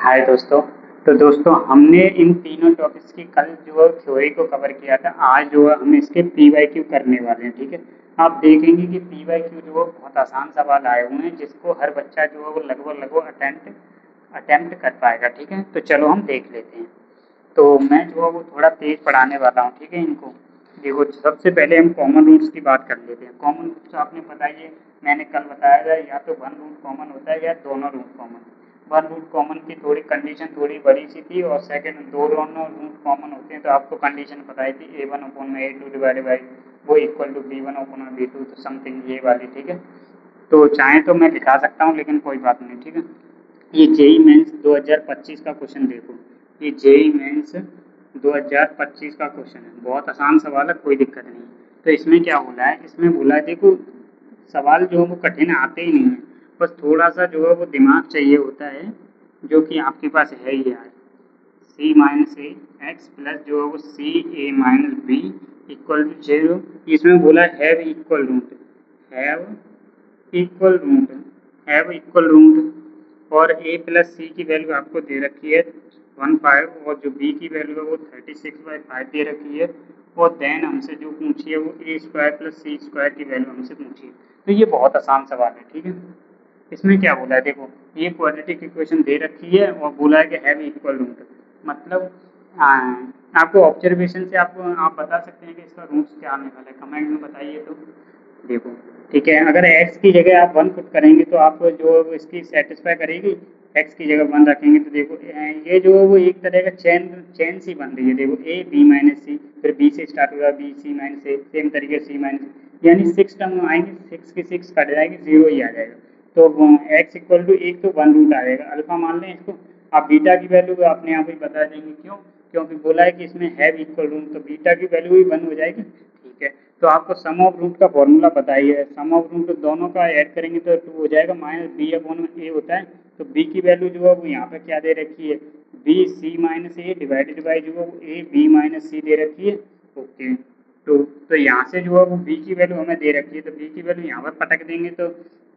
हाय दोस्तों। तो दोस्तों हमने इन तीनों टॉपिक्स की कल जो थ्योरी को कवर किया था, आज जो है हम इसके पीवाईक्यू करने वाले हैं। ठीक है, आप देखेंगे कि पीवाईक्यू जो है बहुत आसान सवाल आए हुए हैं जिसको हर बच्चा जो है वो लगभग अटेम्प्ट कर पाएगा। ठीक है, तो चलो हम देख लेते हैं। तो मैं जो है वो थोड़ा तेज पढ़ाने वाला हूँ। ठीक है, इनको देखो, सबसे पहले हम कॉमन रूट्स की बात कर लेते हैं। कॉमन रूट्स आपने बताइए, मैंने कल बताया था, या तो वन रूट कॉमन होता है या दोनों root common. One root common की थोड़ी कंडीशन थोड़ी बड़ी सी थी, और सेकंड दो दोनों रूट कॉमन होते हैं तो आपको कंडीशन बताई थी A1 अपॉन में A2 डिवाइडेड बाई वो इक्वल टू B1 अपॉन में B2, तो समथिंग ये वाली। ठीक है, तो चाहे तो मैं दिखा सकता हूँ, लेकिन कोई बात नहीं। ठीक है, ये जेई मेंस 2025 का क्वेश्चन देखो। ये जेई मेंस 2025 का क्वेश्चन है, बहुत आसान सवाल है, कोई दिक्कत नहीं। तो इसमें क्या बोला है, इसमें बोला है, देखो सवाल जो है वो कठिन आते ही नहीं है, बस थोड़ा सा जो है वो दिमाग चाहिए होता है, जो कि आपके पास है ही यार। सी माइनस ए एक्स प्लस जो है वो C A minus B equal to 0। इसमें बोला have equal root, have equal root, have equal root. और a प्लस सी की वैल्यू आपको दे रखी है 15, और जो b की वैल्यू है वो 36/5 दे रखी है। और देन हमसे जो पूछी है वो a square plus C square की वैल्यू हमसे पूछी है। तो ये बहुत आसान सवाल है। ठीक है, इसमें क्या बोला है, देखो ये क्वाड्रेटिक इक्वेशन दे रखी है और बोला है कि हैव इक्वल रूट, मतलब आ, आपको ऑब्जर्वेशन से आप बता सकते हैं कि इसका रूट्स क्या आने वाला है, कमेंट में बताइए। तो देखो, ठीक है, अगर x की जगह आप 1 पुट करेंगे तो आप जो इसकी सेटिस्फाई करेगी। x की जगह 1 रखेंगे तो देखो ये जो वो एक तरह का चेन चेन सी बन रही है। देखो a b माइनस सी, फिर b से स्टार्ट होगा b c minus a, same तरीके से c माइनस, यानी 6 टर्म आएंगे, 6 की 6 कट जाएगी, 0 ही आ जाएगा। तो x इक्वल टू एक तो 1 रूट आएगा, अल्फा मान लें इसको। आप बीटा की वैल्यू अपने आप ही बता देंगे, क्यों, क्योंकि बोला है कि इसमें हैव इक्वल रूट, तो बीटा की वैल्यू भी 1 हो जाएगी। ठीक है, तो आपको सम ऑफ रूट का फॉर्मूला बताइए, सम ऑफ रूट दोनों का ऐड करेंगे तो 2 हो जाएगा, माइनस बी अपॉन ए होता है। तो बी की वैल्यू जो है वो यहाँ पे क्या दे रखी है, B C minus A divided by जो है वो ए बी माइनस सी दे रखी है। ओके, तो यहाँ से जो है वो बी की वैल्यू हमें दे रखी है, तो बी की वैल्यू यहाँ पर पटक देंगे। तो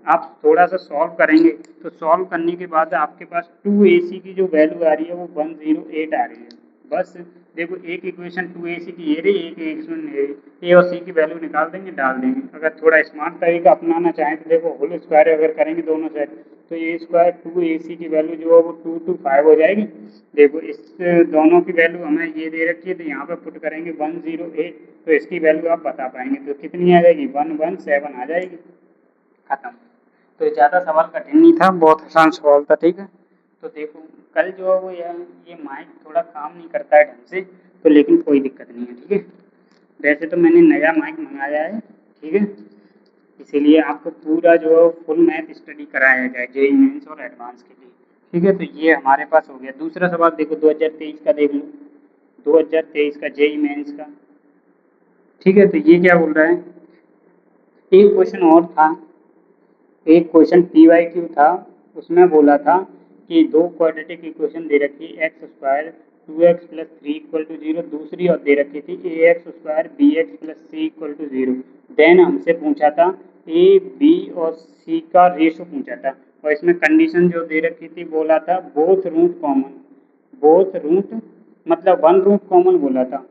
आप थोड़ा सा सॉल्व करेंगे, तो सॉल्व करने के बाद आपके पास 2ac की जो वैल्यू आ रही है वो 108 आ रही है। बस देखो, एक इक्वेशन 2ac की ये रही, एक इक्वेशन ए और सी की वैल्यू निकाल देंगे, डाल देंगे। अगर थोड़ा स्मार्ट तरीका अपनाना चाहें तो देखो होल स्क्वायर अगर करेंगे दोनों साइड, तो ए स्क्वायर 2ac की वैल्यू जो है वो 225 हो जाएगी। देखो इस दोनों की वैल्यू हमें ये दे रखी है, तो यहाँ पे पुट करेंगे 108, तो इसकी वैल्यू आप बता पाएंगे, तो कितनी आ जाएगी, 117 आ जाएगी। खत्म। तो ज़्यादा सवाल कठिन नहीं था, बहुत आसान सवाल था। ठीक है, तो देखो कल जो है वो ये माइक थोड़ा काम नहीं करता है ढंग से, तो लेकिन कोई दिक्कत नहीं है। ठीक है, वैसे तो मैंने नया माइक मंगाया है। ठीक है, इसीलिए आपको पूरा जो है फुल मैथ स्टडी कराया जाए जेई मेंस और एडवांस के लिए। ठीक है, तो ये हमारे पास हो गया। दूसरा सवाल देखो 2023 का देख लो, 2023 का जेई मेंस का। ठीक है, तो ये क्या बोल रहा है, एक क्वेश्चन और था, एक क्वेश्चन पी वाई क्यू था, उसमें बोला था कि दो क्वाड्रेटिक इक्वेशन दे रखी है, x square 2x plus 3 equal to 0, दूसरी और दे रखी थी a x square b x plus c equal to 0। Then हमसे पूछा था ए बी और सी का रेशो पूछा था, और इसमें कंडीशन जो दे रखी थी बोला था both root common, both root मतलब वन रूट कॉमन बोला था,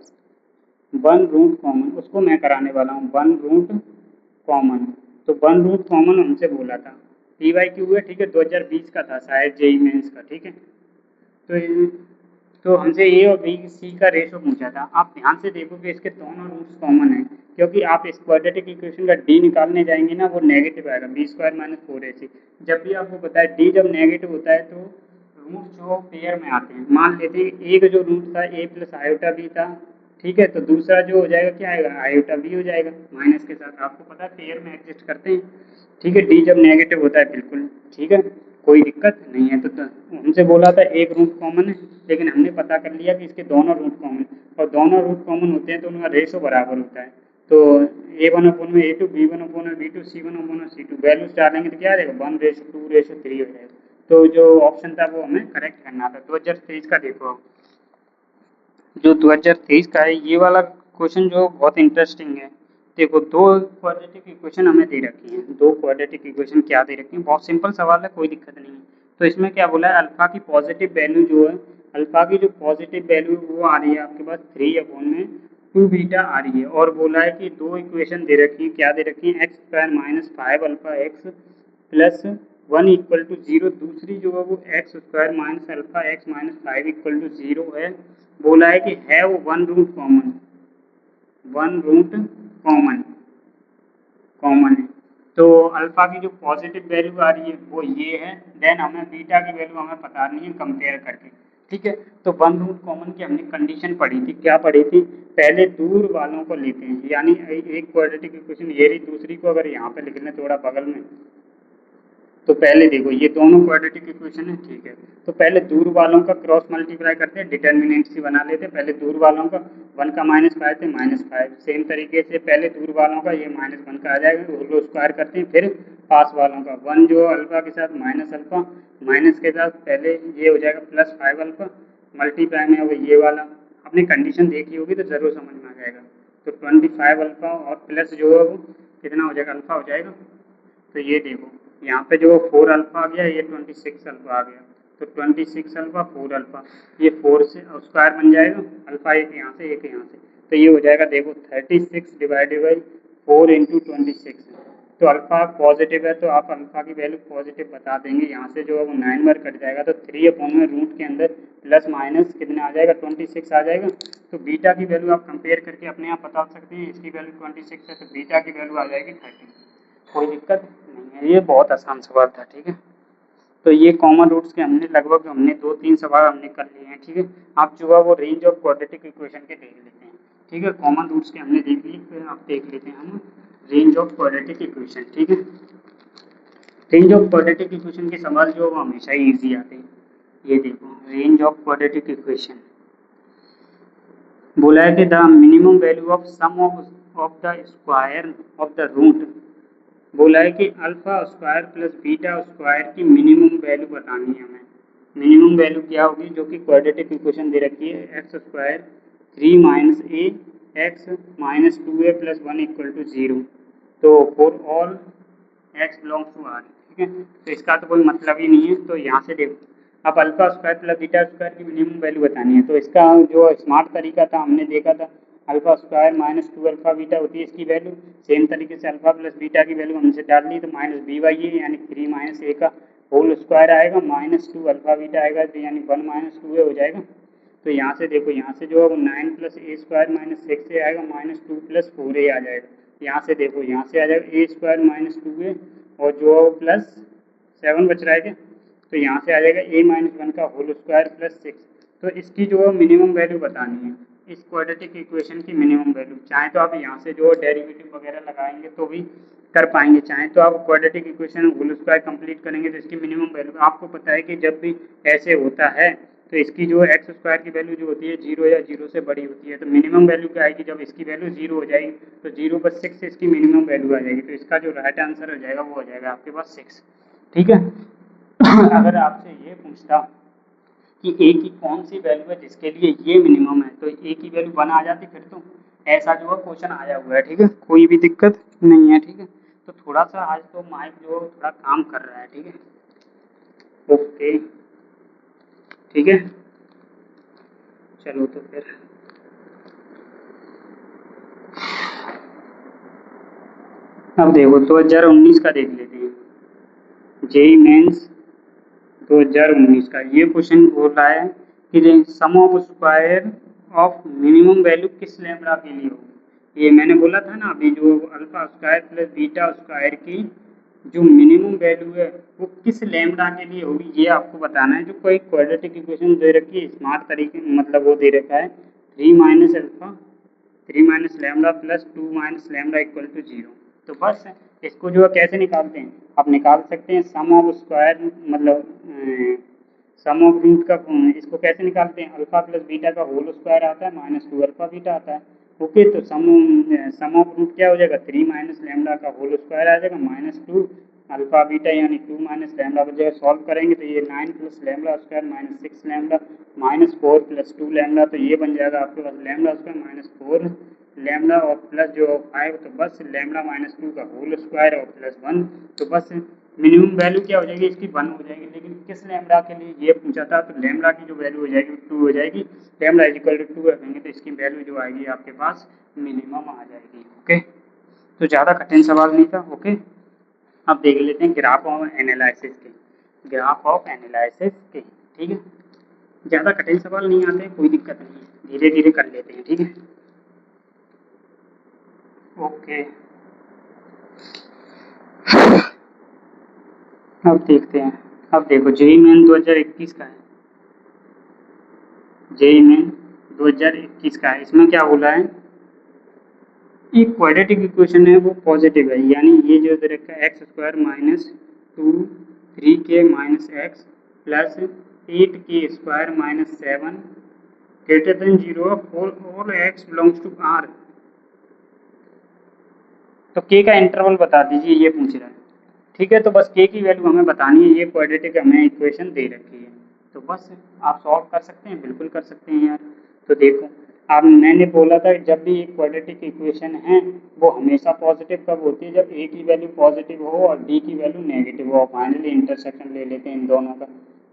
वन रूट कॉमन, उसको मैं कराने वाला हूँ, वन रूट कॉमन। तो वन रूट कॉमन हमसे बोला था, पी वाई क्यू है। ठीक है, 2020 का था शायद जेई मेंस का। ठीक है, तो तो हमसे ए और बी सी का रेशो पूछा था। आप ध्यान से देखो कि इसके दोनों रूट्स कॉमन है, क्योंकि आप इस क्वाड्रेटिक इक्वेशन का डी निकालने जाएंगे ना, वो नेगेटिव आएगा, बी स्क्वायर माइनस 4ac। जब भी आपको पता है डी जब नेगेटिव होता है तो रूट जो पेयर में आते हैं। मान लेते हैं एक जो रूट था ए प्लस आयोटा बी था, ठीक है, तो दूसरा जो हो जाएगा क्या आएगा, आयोटा बी हो जाएगा माइनस के साथ, आपको पता है पेयर में एग्जिस्ट करते हैं। ठीक है, डी जब नेगेटिव होता है बिल्कुल। ठीक है, कोई दिक्कत नहीं है। तो हमसे बोला था एक रूट कॉमन है, लेकिन हमने पता कर लिया कि इसके दोनों रूट कॉमन, और दोनों रूट कॉमन होते हैं तो उनका रेशो बराबर होता है। तो a1 अपॉन में a2, b1 अपॉन में b2, c1 अपॉन में c2, वैल्यूज डालेंगे तो क्या आ जाएगा, 1:2:3 हो जाएगा। तो जो ऑप्शन था वो हमें करेक्ट करना था। 2023 का देखो, जो 2023 का है ये वाला क्वेश्चन जो बहुत इंटरेस्टिंग है। देखो दो क्वाड्रेटिक इक्वेशन हमें दे रखी हैं, दो क्वाड्रेटिक इक्वेशन क्या दे रखी हैं, बहुत सिंपल सवाल है, कोई दिक्कत नहीं है। तो इसमें क्या बोला है, अल्फा की पॉजिटिव वैल्यू जो है, अल्फा की जो पॉजिटिव वैल्यू वो आ रही है आपके पास 3/2 बीटा आ रही है। और बोला है कि दो इक्वेशन दे रखी है, क्या दे रखी है, x square minus 5 alpha x plus 1 equal to 0। दूसरी जो है वो x square minus alpha x minus 5 equal to 0 है। बोला है कि है वो one root common, one root common common है। तो अल्फा की जो पॉजिटिव वैल्यू आ रही है वो ये है, देन हमें बीटा की वैल्यू हमें पता नहीं है कंपेयर करके, ठीक है। तो वन रूट कॉमन की हमने कंडीशन पढ़ी थी, क्या पढ़ी थी, पहले दूर वालों को लेते हैं, यानी एक क्वाड्रेटिक इक्वेशन ये रही, दूसरी को अगर यहाँ पे लिख लें थोड़ा बगल में, तो पहले देखो ये दोनों क्वाड्रेटिक इक्वेशन है, ठीक है। तो पहले दूर वालों का क्रॉस मल्टीप्लाई करते हैं, डिटर्मिनेंट सी बना लेते हैं। पहले दूर वालों का 1 का -5 थे -5, सेम तरीके से पहले दूर वालों का ये -1 का आ जाएगा, होल स्क्वायर करते हैं। फिर पास वालों का 1 जो अल्फा के साथ माइनस अल्फा, माइनस के साथ पहले ये हो जाएगा +5 अल्फा, मल्टीप्लाई में वो ये वाला, आपने कंडीशन देखी होगी तो जरूर समझ में आ जाएगा। तो 25 अल्फा और प्लस जो है वो कितना हो जाएगा, अल्फा हो जाएगा। तो ये देखो यहाँ पे जो 4 अल्फा आ गया, ये 26 अल्फा आ गया। तो 26 अल्फा 4 अल्फा, ये 4 से स्क्वायर बन जाएगा, अल्फा एक यहाँ से एक यहाँ से, तो ये हो जाएगा देखो 36 डिवाइडेड बाई 4 इंटू 26। तो अल्फा पॉजिटिव है तो आप अल्फा की वैल्यू पॉजिटिव बता देंगे, यहाँ से जो है वो 9 बार कट जाएगा, तो 3 में रूट के अंदर प्लस माइनस कितना आ जाएगा, 26 आ जाएगा। तो बीटा की वैल्यू आप कंपेयर करके अपने आप बता सकते हैं, इसकी वैल्यू 26 है तो बीटा की वैल्यू आ जाएगी 30। कोई दिक्कत नहीं है, ये बहुत आसान सवाल था, ठीक है। तो ये कॉमन रूट्स के हमने 2-3 सवाल हमने कर लिए हैं, ठीक है। आप जो है वो रेंज ऑफ क्वाड्रेटिक इक्वेशन के देख लेते हैं, ठीक है। कॉमन रूट्स के हमने देख लिए, फिर आप देख लेते हैं हम रेंज ऑफ क्वाड्रेटिक इक्वेशन, ठीक है। रेंज ऑफ क्वाड्रेटिक इक्वेशन के सवाल जो वो हमेशा ही ईजी आते हैं। ये देखो रेंज ऑफ क्वाड्रेटिक इक्वेशन बोला है कि the minimum value of sum of the square of the root, बोला है कि alpha square plus beta square की मिनिमम वैल्यू बतानी है हमें। मिनिमम वैल्यू क्या होगी, जो कि क्वाड्रेटिक इक्वेशन दे रखी है, x square 3 minus A x minus 2a plus 1 equal to 0। तो for all x belongs to R, ठीक है। तो इसका तो कोई मतलब ही नहीं है। तो यहाँ से देखो अब alpha square plus beta square की मिनिमम वैल्यू बतानी है, तो इसका जो स्मार्ट तरीका था हमने देखा था, alpha square minus 2 alpha beta होती है इसकी वैल्यू। सेम तरीके से अल्फा प्लस बीटा की वैल्यू हमसे डाल ली, तो माइनस बी वाई ए यानी 3 माइनस ए का होल स्क्वायर आएगा, माइनस 2 अल्फा बीटा आएगा, तो यानी 1 माइनस 2 ए हो जाएगा। तो यहाँ से देखो, यहाँ से जो है वो 9 प्लस ए स्क्वायर माइनस 6 ए आएगा, माइनस 2 प्लस 4 ए आ जाएगा। यहाँ से देखो, यहाँ से आ जाएगा ए स्क्वायर माइनस 2 ए और जो है प्लस 7 बच रहा है क्या, तो यहाँ से आ जाएगा ए माइनस 1 का होल स्क्वायर प्लस 6। तो इसकी जो मिनिमम वैल्यू बतानी है, इस क्वाड्रेटिक इक्वेशन की मिनिमम वैल्यू। चाहे तो आप यहाँ से जो डेरिवेटिव वगैरह लगाएंगे तो भी कर पाएंगे, चाहे तो आप quadratic equation whole square complete करेंगे तो इसकी मिनिमम वैल्यू आपको पता है कि जब भी ऐसे होता है तो इसकी जो एक्स स्क्वायर की वैल्यू जो होती है 0 या 0 से बड़ी होती है। तो मिनिमम वैल्यू क्या आएगी, जब इसकी वैल्यू 0 हो जाएगी तो 0 पर 6 से इसकी मिनिमम वैल्यू आ जाएगी। तो इसका जो राइट आंसर हो जाएगा वो हो जाएगा आपके पास 6, ठीक है। अगर आपसे ये पूछता कि ए की कौन सी वैल्यू है जिसके लिए ये मिनिमम है, तो ए की वैल्यू 1 आ जाती, फिर तो ऐसा जो है क्वेश्चन आया हुआ है, ठीक है, कोई भी दिक्कत नहीं है, ठीक है। तो थोड़ा सा आज तो माइक जो थोड़ा काम कर रहा है, ठीक है, ओके, ठीक है। चलो तो फिर अब देखो 2019 का देख लेते हैं, जेई मेंस 2019 का ये क्वेश्चन बोल रहा है कि sum of square of minimum value किस लैम्ब्डा के लिए होगी। ये मैंने बोला था ना अभी, जो alpha square plus beta square की जो मिनिमम वैल्यू है वो किस लैम्ब्डा के लिए होगी, ये आपको बताना है। जो कोई क्वाड्रेटिक इक्वेशन दे रखी है स्मार्ट तरीके, मतलब वो दे रखा है 3 minus alpha 3 minus lambda plus 2 minus lambda equal to 0। तो बस इसको जो है कैसे निकालते हैं, आप निकाल सकते हैं सम ऑफ स्क्वायर, मतलब सम ऑफ रूट का, इसको कैसे निकालते हैं, अल्फा प्लस बीटा का होल स्क्वायर आता है माइनस 2 अल्फा बीटा आता है, ओके। तो सम ऑफ रूट क्या हो जाएगा, 3 माइनस लैम्बडा का होल स्क्वायर आ जाएगा माइनस 2 अल्फा बीटा यानी 2 माइनस लैम्बडा पर जगह सॉल्व करेंगे तो ये 9 plus lambda square minus 6 lambda minus 4 plus 2 lambda, तो ये बन जाएगा आपके पास लैम्बडा स्क्वायर माइनस 4 लैम्बडा और प्लस जो 5, तो बस लैम्बडा माइनस 2 का होल स्क्वायर और प्लस 1, तो बस मिनिमम वैल्यू क्या हो जाएगी इसकी 1 हो जाएगी, लेकिन किस लैम्बडा के लिए ये पूछा था, तो लैम्बडा की जो वैल्यू हो जाएगी वो 2 हो जाएगी। लैम्बडा इज इक्वल टू 2 रखेंगे तो इसकी वैल्यू जो आएगी आपके पास मिनिमम आ जाएगी। ओके, तो ज़्यादा कठिन सवाल नहीं था। ओके, अब देख लेते हैं ग्राफ ऑफ एनालिसिस के, ग्राफ ऑफ एनालिसिस के। ठीक है, ज़्यादा कठिन सवाल नहीं आते, कोई दिक्कत नहीं है, धीरे धीरे कर लेते हैं। ठीक है, ओके, अब देखते हैं। अब देखो जेईई मेन 2021 का है, जेईई मेन 2021 का है। इसमें क्या बोला है, एक क्वाड्रेटिक इक्वेशन है वो पॉजिटिव है, यानी ये जो दे रखा है x square minus 2 3k minus x plus 8k² minus 7 greater than 0 for all x belongs to R. तो k का इंटरवल बता दीजिए, ये पूछ रहा है। ठीक है, तो बस k की वैल्यू हमें बतानी है, ये क्वाड्रेटिक हमें इक्वेशन दे रखी है, तो बस आप सॉल्व कर सकते हैं, बिल्कुल कर सकते हैं यार। तो देखो, अब मैंने बोला था जब भी एक क्वाड्रेटिक इक्वेशन है वो हमेशा पॉजिटिव कब होती है, जब a की वैल्यू पॉजिटिव हो और d की वैल्यू नेगेटिव हो। फाइनली इंटरसेक्शन ले लेते हैं इन दोनों का।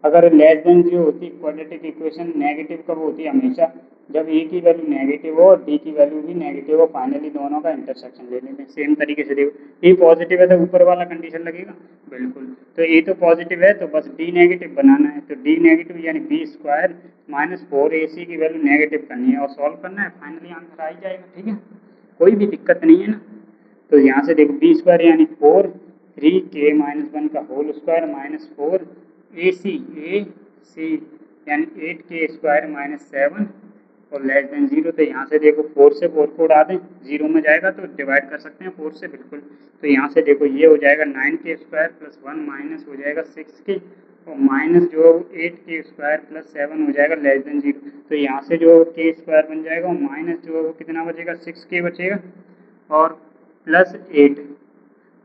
अगर लेस देन 0 होती है क्वाड्रेटिक इक्वेशन, नेगेटिव कब होती है, हमेशा जब a की वैल्यू नेगेटिव हो और d की वैल्यू भी नेगेटिव हो। फाइनली दोनों का इंटरसेक्शन ले लेते हैं। सेम तरीके से देखो, a पॉजिटिव है तो ऊपर वाला कंडीशन लगेगा, बिल्कुल। तो a तो पॉजिटिव है तो बस d नेगेटिव बनाना है, तो d नेगेटिव यानी b² माइनस 4ac की वैल्यू नेगेटिव करनी है और सॉल्व करना है, फाइनली आंसर आ ही जाएगा। ठीक है, कोई भी दिक्कत नहीं है ना। तो यहाँ से देखो b² यानी 4 3k माइनस 1 का होल स्क्वायर माइनस 4 ac यानी 8k² माइनस 7 और लेस देन 0। तो यहाँ से देखो 4 से 4 को उड़ा दें, 0 में जाएगा तो डिवाइड कर सकते हैं 4 से, बिल्कुल। तो यहाँ से देखो ये हो जाएगा 9k² प्लस 1 माइनस हो जाएगा 6k और माइनस जो 8k² प्लस 7 हो जाएगा लेस देन 0। तो यहाँ से जो k² बन जाएगा और माइनस जो कितना बचेगा 6k बचेगा और प्लस 8,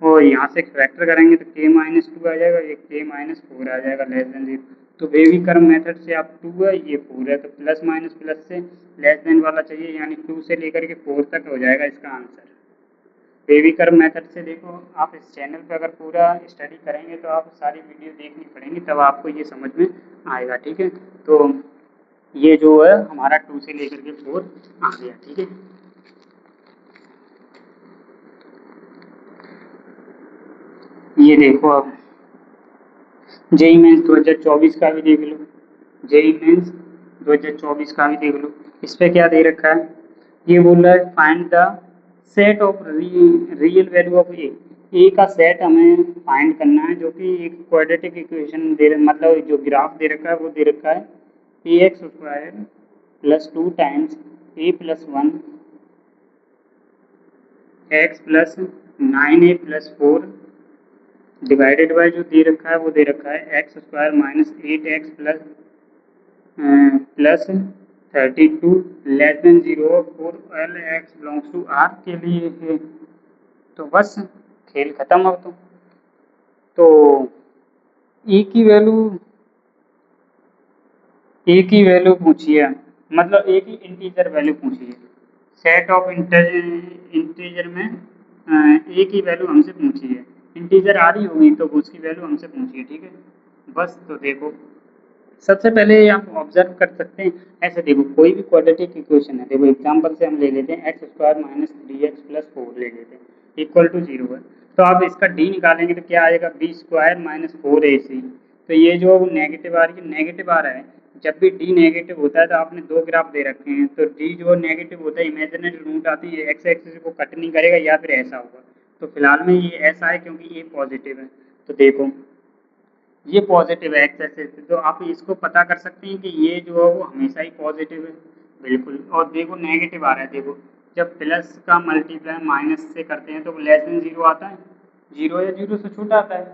और यहाँ से फैक्टर करेंगे तो k माइनस 2 आ जाएगा, ये k माइनस 4 आ जाएगा लेस देन 0। तो बेबी कर्व मेथड से आप 2 है, ये 4 है, तो प्लस माइनस प्लस से लेस देन वाला चाहिए, यानी 2 से लेकर के 4 तक हो जाएगा इसका आंसर। बेबी कर्व मेथड से देखो, आप इस चैनल पे अगर पूरा स्टडी करेंगे तो आप सारी वीडियो देखनी पड़ेंगी, तब आपको ये समझ में आएगा। ठीक है, तो ये जो है हमारा 2 से लेकर के 4 आ गया। ठीक है, ये देखो अब जेईई मेंस 2024 का भी देख लो, जेईई मेंस 2024 का भी देख लो। इस पे क्या दे रखा है, ये बोल रहा है find the set of real value of a का सेट हमें फाइंड करना है, जो कि एक क्वाड्रेटिक इक्वेशन दे, मतलब जो ग्राफ दे रखा है वो दे रखा है ax² plus 2 times a plus 1 x plus 9a plus 4 divided by जो दे रखा है वो दे रखा है x² minus 8x plus 32 less than 0 for all x belongs to R के लिए है। तो बस खेल खत्म। अब तो ए की वैल्यू पूछिए, मतलब ए की इंटीजर वैल्यू पूछिए, सेट ऑफ इंटीजर में ए की वैल्यू हमसे पूछिए, इंटीजर आ रही होगी तो उसकी वैल्यू हमसे पूछिए। ठीक है, बस। तो देखो सबसे पहले आप ऑब्जर्व कर सकते हैं, ऐसे देखो कोई भी क्वाड्रेटिक इक्वेशन है, देखो एग्जांपल से हम ले लेते हैं x² माइनस 3x प्लस 4 ले लेते हैं इक्वल टू 0 है। तो आप इसका d निकालेंगे तो क्या आएगा b² माइनस 4ac। तो ये जो नेगेटिव आ रही है, नेगेटिव आ रहा है, जब भी d नेगेटिव होता है तो आपने दो ग्राफ दे रखे हैं, तो d जो नेगेटिव होता है इमेजिनरी रूट आती है, एक्स एक्सिस को कट नहीं करेगा या फिर ऐसा होगा। तो फिलहाल में ये ऐसा है क्योंकि ये पॉजिटिव है। तो देखो ये पॉजिटिव है एक्स एक्सिस, तो आप इसको पता कर सकते हैं कि ये जो है वो हमेशा ही पॉजिटिव है, बिल्कुल। और देखो नेगेटिव आ रहा है, देखो जब प्लस का मल्टीप्लाई माइनस से करते हैं तो लेस देन 0 आता है, 0 या 0 से छोटा आता है।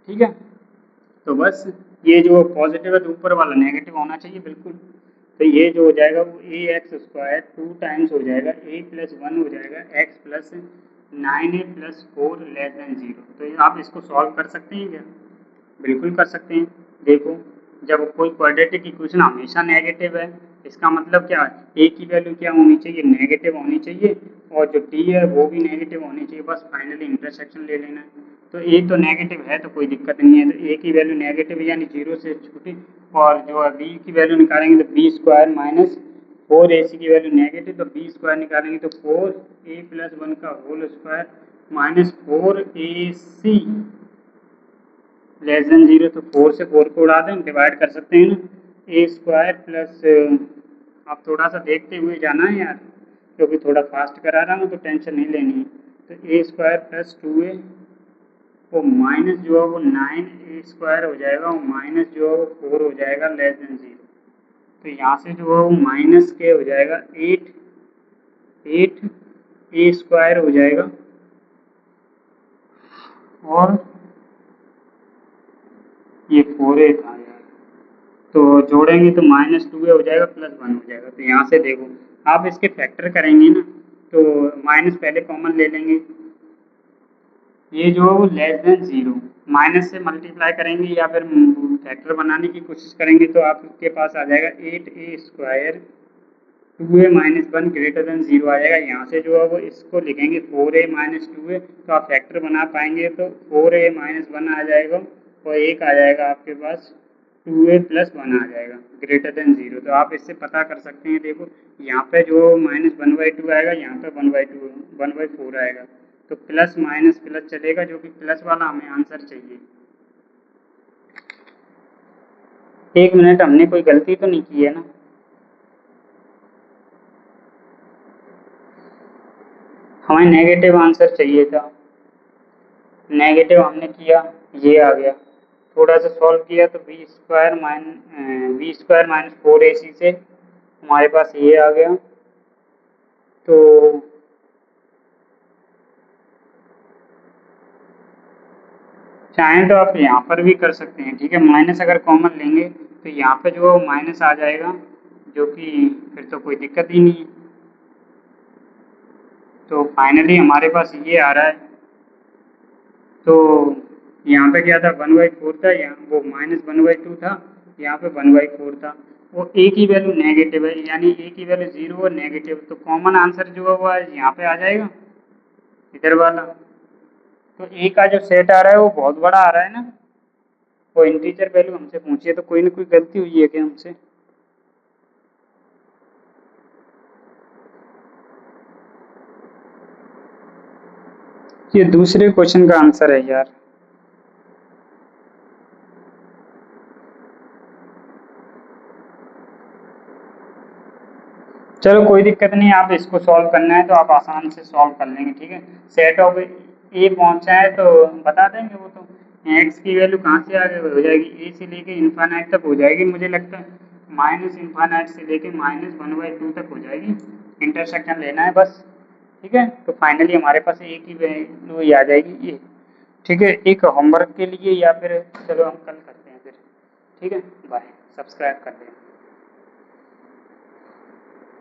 ठीक है, तो बस ये जो पॉजिटिव है तो ऊपर वाला नेगेटिव होना चाहिए, बिल्कुल। तो ये जो हो जाएगा वो ax² 2 टाइम्स हो जाएगा a प्लस 1 हो जाएगा x plus 9a plus 4 less than 0। तो आप इसको सॉल्व कर सकते हैं क्या, बिल्कुल कर सकते हैं। देखो जब कोई क्वाड्रेटिक इक्वेशन हमेशा नेगेटिव है, इसका मतलब क्या है, ए की वैल्यू क्या होनी चाहिए, नेगेटिव होनी चाहिए, और जो डी है वो भी नेगेटिव होनी चाहिए, बस फाइनली इंटरसेक्शन ले लेना है। तो ए तो नेगेटिव है तो कोई दिक्कत नहीं है, तो ए की वैल्यू नेगेटिव यानी 0 से छोटी, और जो है बी की वैल्यू निकालेंगे तो बी स्क्वायर माइनस 4ac की वैल्यू नेगेटिव, तो बी स्क्वायर निकालेंगे तो 4a+1 का whole square minus 4ac less than 0, तो 4 से 4 को उड़ा दें, डिवाइड कर सकते हैं ना, ए स्क्वायर प्लस, आप थोड़ा सा देखते हुए जाना है यार, क्योंकि थोड़ा फास्ट करा रहा हूँ तो टेंशन नहीं लेनी है। तो ए स्क्वायर प्लस 2a, वो माइनस जो है वो 9a स्क्वायर हो जाएगा, और माइनस जो है वो 4 हो जाएगा लेस देन 0। तो यहाँ से जो है वो माइनस के हो जाएगा 8a स्क्वायर हो जाएगा, और ये 4a था यार, तो जोड़ेंगे तो माइनस 2a हो जाएगा प्लस 1 हो जाएगा। तो यहाँ से देखो आप इसके फैक्टर करेंगे ना, तो माइनस पहले कॉमन ले लेंगे, ये जो लेस देन 0 माइनस से मल्टीप्लाई करेंगे या फिर फैक्टर बनाने की कोशिश करेंगे, तो आपके पास आ जाएगा 8a square 2a minus 1 greater than 0 आ जाएगा। यहाँ से जो है वो इसको लिखेंगे 4a माइनस 2a, तो आप फैक्टर बना पाएंगे, तो 4a माइनस 1 आ जाएगा, और एक आ जाएगा आपके पास 2a प्लस 1 आ जाएगा ग्रेटर देन 0। तो आप इससे पता कर सकते हैं, देखो यहाँ पे जो माइनस 1/2 आएगा, यहाँ पे 1/4 आएगा, तो प्लस माइनस प्लस चलेगा, जो कि प्लस वाला हमें आंसर चाहिए। 1 मिनट, हमने कोई गलती तो नहीं की है ना? हमें नेगेटिव आंसर चाहिए था, नेगेटिव हमने किया, ये आ गया। थोड़ा सा सॉल्व किया तो बी स्क्वायर माइनस 4ac से हमारे पास ये आ गया। तो चाहें तो आप यहाँ पर भी कर सकते हैं, ठीक है, माइनस अगर कॉमन लेंगे तो यहाँ पे जो माइनस आ जाएगा, जो कि फिर तो कोई दिक्कत ही नहीं है। तो फाइनली हमारे पास ये आ रहा है, तो यहाँ पे क्या था 1/4 था, यहाँ वो -1/2 था, यहाँ पे 1/4 था, वो ए की वैल्यू नेगेटिव है, यानी ए की वैल्यू 0 और नेगेटिव, तो कॉमन आंसर जो है वो यहाँ पे आ जाएगा, इधर वाला। तो ए का जो सेट आ रहा है वो बहुत बड़ा आ रहा है ना, वो इंटीजर वैल्यू हमसे पूछी है, तो कोई ना कोई गलती हुई है क्या हमसे? ये दूसरे क्वेश्चन का आंसर है यार। चलो कोई दिक्कत नहीं, आप इसको सॉल्व करना है तो आप आसान से सॉल्व कर लेंगे, ठीक है। सेट ऑफ ए पहुंचा है तो बता देंगे, वो तो एक्स की वैल्यू कहाँ से आगे हो जाएगी, ए से लेके इन्फानाइट तक हो जाएगी, मुझे लगता है माइनस इन्फानाइट से लेके -1/2 तक हो जाएगी, इंटरसेक्शन लेना है बस, ठीक है। तो फाइनली हमारे पास ए की वैल्यू ही आ जाएगी ये, ठीक है। एक होमवर्क के लिए, या फिर चलो हम कल करते हैं फिर, ठीक है। बाय, सब्सक्राइब कर दें।